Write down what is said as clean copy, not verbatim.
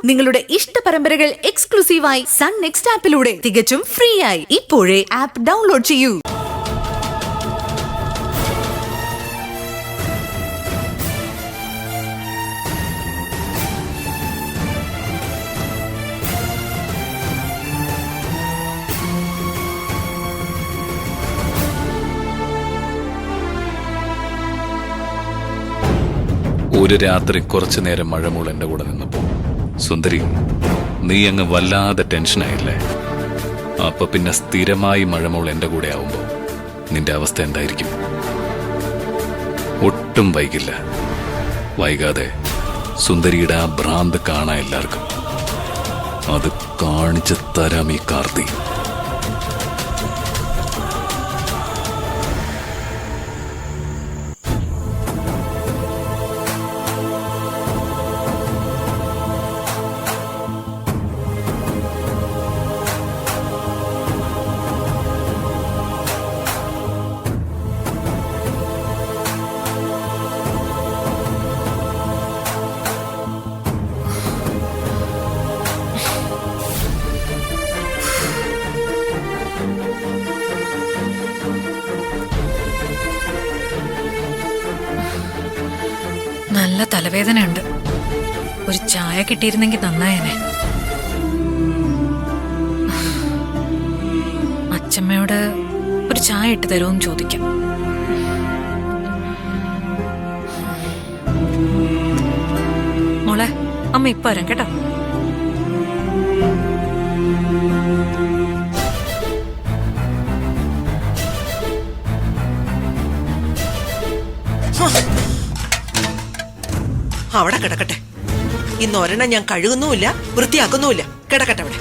നിങ്ങളുടെ ഇഷ്ട പരമ്പരകൾ എക്സ്ക്ലൂസീവായി സൺ നെക്സ്റ്റ് ആപ്പിലൂടെ തികച്ചും ഫ്രീ ആയി ഇപ്പോഴേ ആപ്പ് ഡൗൺലോഡ് ചെയ്യൂ. ഒരു രാത്രി കുറച്ചു നേരം മഴമോൾ എന്റെ കൂടെ നിന്നപ്പോ, സുന്ദരി നീ അങ്ങ് വല്ലാതെ ടെൻഷനായില്ലേ? അപ്പൊ പിന്നെ സ്ഥിരമായി മഴമോൾ എന്റെ കൂടെ ആവുമ്പോ നിന്റെ അവസ്ഥ എന്തായിരിക്കും? ഒട്ടും വൈകില്ല. വൈകാതെ സുന്ദരിയുടെ ആ ഭ്രാന്ത് കാണാൻ എല്ലാവർക്കും. അത് കാണിച്ചു തരാം ഈ കാർത്തി. നല്ല തലവേദനയുണ്ട്. ഒരു ചായ കിട്ടിയിരുന്നെങ്കിൽ നന്നായേനെ. അച്ഛമ്മയോട് ഒരു ചായ ഇട്ട് തരുമെന്ന് ചോദിക്കാം. മോളെ, അമ്മ ഇപ്പൊ വരാം കേട്ടോ. അവിടെ കിടക്കട്ടെ. ഇന്ന് ഒരെണ്ണം ഞാൻ കഴുകുന്നുമില്ല, വൃത്തിയാക്കുന്നുമില്ല. കിടക്കട്ടെ അവിടെ.